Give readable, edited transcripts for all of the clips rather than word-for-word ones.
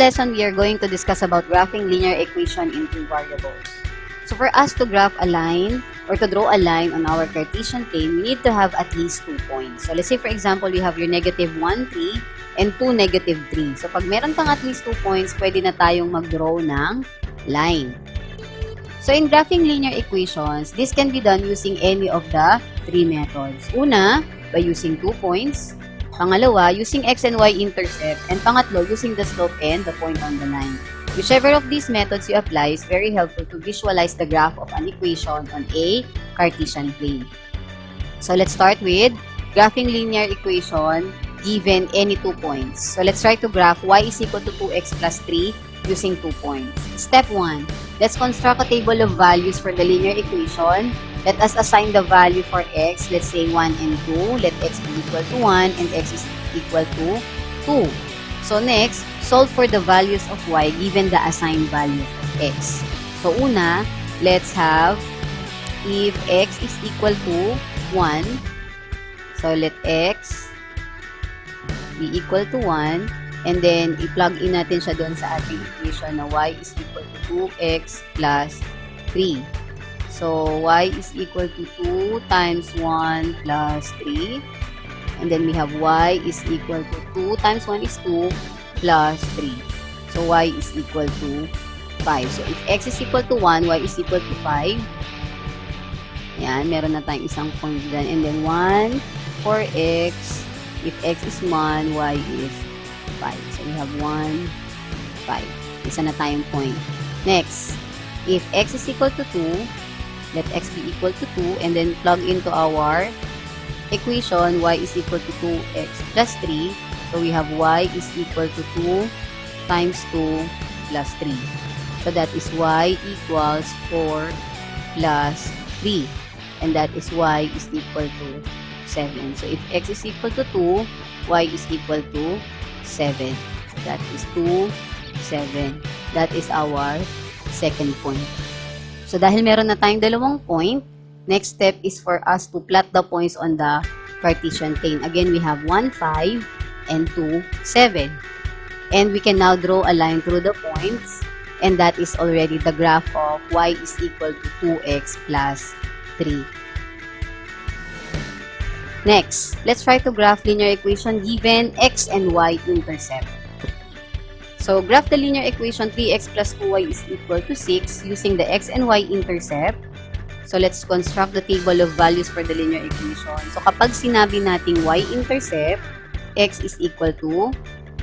lesson, we are going to discuss about graphing linear equation in two variables. So for us to graph a line or to draw a line on our Cartesian plane, we need to have at least 2 points. So let's say for example, we have your negative 1, 3 and 2, negative 3. So pag meron kang at least 2 points, pwede na tayong mag-draw ng line. So in graphing linear equations, this can be done using any of the 3 methods. Una, by using 2 points. Pangalawa, using x and y intercept. And pangatlo, using the slope and the point on the line. Whichever of these methods you apply is very helpful to visualize the graph of an equation on a Cartesian plane. So let's start with graphing linear equation given any 2 points. So let's try to graph y is equal to 2x plus 3 using 2 points. Step 1. Let's construct a table of values for the linear equation. Let us assign the value for x, let's say 1 and 2. Let x be equal to 1 and x is equal to 2. So next, solve for the values of y given the assigned value of x. So una, let's have if x is equal to 1, so let x be equal to 1, and then i-plug in natin siya doon sa ating equation na y is equal to 2x plus 3. So, y is equal to 2 times 1 plus 3. And then we have y is equal to 2 times 1 is 2 plus 3. So, y is equal to 5. So, if x is equal to 1, y is equal to 5. Yan, meron na tayong isang point dyan. And then 1 for x. If x is 1, y is 5. So, we have 1, 5. Isa na tayong point. Next, if x is equal to 2, let x be equal to 2, and then plug into our equation, y is equal to 2x plus 3. So, we have y is equal to 2 times 2 plus 3. So, that is y equals 4 plus 3. And that is y is equal to 7. So, if x is equal to 2, y is equal to 7. So, that is 2, 7. That is our second point. So, dahil meron na tayong dalawang point, next step is for us to plot the points on the Cartesian plane. Again, we have 1, 5, and 2, 7. And we can now draw a line through the points, and that is already the graph of y is equal to 2x plus 3. Next, let's try to graph linear equation given x and y intercept. So, graph the linear equation 3x plus 2y is equal to 6 using the x and y intercept. So, let's construct the table of values for the linear equation. So, kapag sinabi nating y-intercept, x is equal to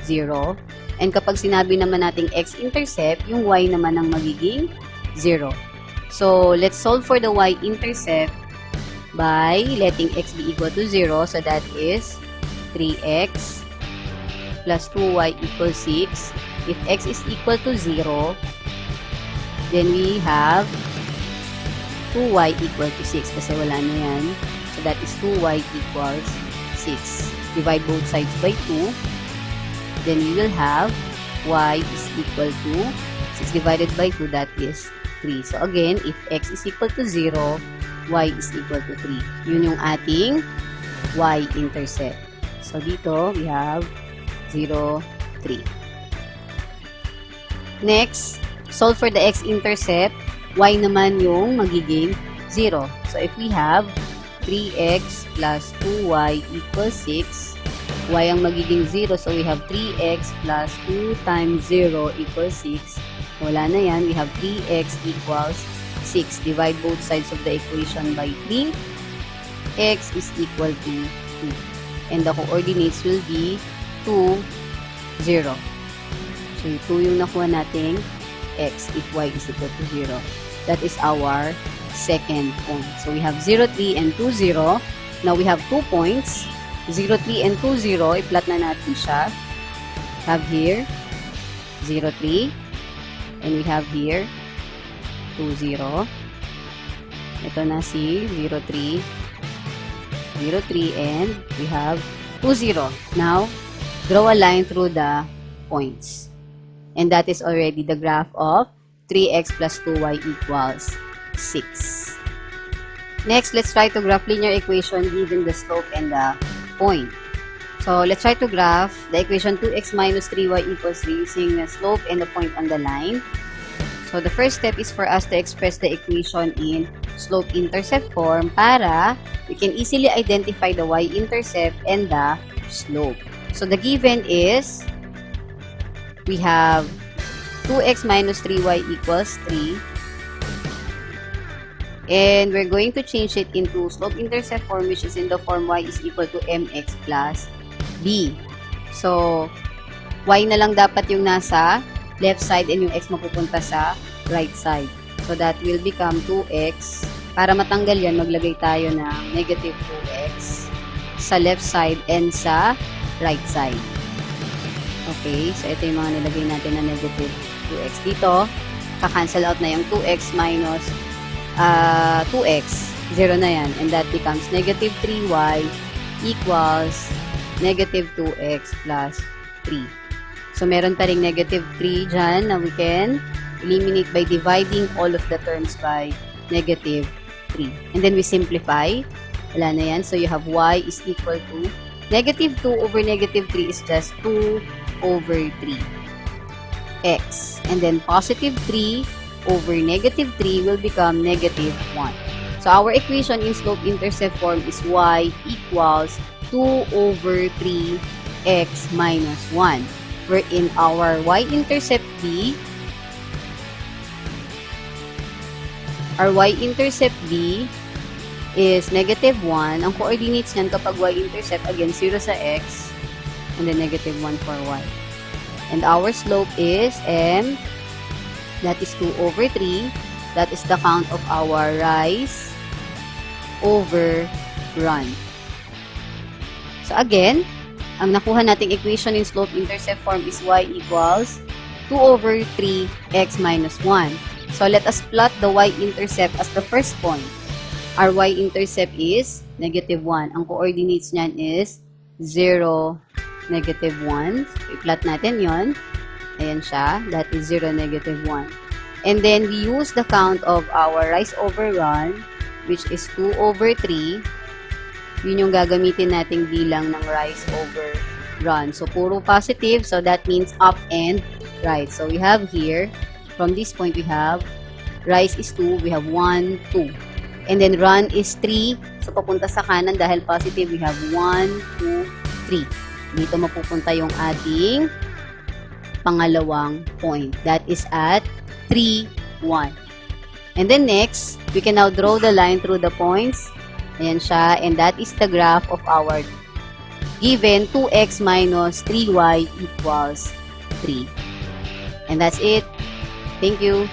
0. And kapag sinabi naman nating x-intercept, yung y naman ang magiging 0. So, let's solve for the y-intercept by letting x be equal to 0. So, that is 3x plus 2y equals 6. If x is equal to 0, then we have 2y equal to 6 kasi wala na yan. So, that is 2y equals 6. Divide both sides by 2. Then, we will have y is equal to 6 divided by 2, that is 3. So, again, if x is equal to 0, y is equal to 3. Yun yung ating y-intercept. So, dito, we have 0, 3. Next, solve for the x-intercept. Y naman yung magiging 0. So, if we have 3x plus 2y equals 6, y ang magiging 0. So, we have 3x plus 2 times 0 equals 6. Wala na yan. We have 3x equals 6. Divide both sides of the equation by 3. X is equal to 2. And the coordinates will be 2, 0. So, 2 yung nakuha nating x if y is equal to 0. That is our second point. So, we have 0, 3, and 2, 0. Now, we have 2 points. 0, 3, and 2, 0. I-plot na natin siya. Have here 0, 3. And we have here 2, 0. Ito na si 0, 3. 0, 3, and we have 2, 0. Now, draw a line through the points. And that is already the graph of 3x plus 2y equals 6. Next, let's try to graph linear equation given the slope and the point. So, let's try to graph the equation 2x minus 3y equals 3 using the slope and the point on the line. So, the first step is for us to express the equation in slope-intercept form para we can easily identify the y-intercept and the slope. So, the given is we have 2x minus 3y equals 3. And we're going to change it into slope-intercept form, which is in the form y is equal to mx plus b. So, y na lang dapat yung nasa left side and yung x mapupunta sa right side. So, that will become 2x. Para matanggal yan, maglagay tayo ng negative 2x sa left side and sa right side. Okay, so ito yung mga nilagay natin na negative 2x. Dito, kakancel out na yung 2x minus 2x, 0 na yan, and that becomes negative 3y equals negative 2x plus 3. So, meron pa ring negative 3 dyan na we can eliminate by dividing all of the terms by negative 3. And then we simplify. Wala na yan. So, you have y is equal to negative 2 over negative 3 is just 2 over 3 x. And then positive 3 over negative 3 will become negative 1. So, our equation in slope-intercept form is y equals 2 over 3x minus 1. Wherein our y-intercept b, is negative 1. Ang coordinates niyan kapag y-intercept, again, 0 sa x, and then negative 1 for y. And our slope is m, that is 2 over 3. That is the count of our rise over run. So again, ang nakuha nating equation in slope-intercept form is y equals 2 over 3x minus 1. So let us plot the y-intercept as the first point. Our y-intercept is negative 1. Ang coordinates niyan is 0, negative 1. So, i-plot natin yon. Ayan siya. That is 0, negative 1. And then, we use the count of our rise over run, which is 2 over 3. Yun yung gagamitin nating bilang ng rise over run. So, puro positive. So, that means up and right. So, we have here, from this point, we have rise is 2. We have 1, 2. And then, run is 3. So, papunta sa kanan dahil positive, we have 1, 2, 3. Dito mapupunta yung ating pangalawang point. That is at 3, 1. And then next, we can now draw the line through the points. Ayan siya. And that is the graph of our given 2x minus 3y equals 3. And that's it. Thank you.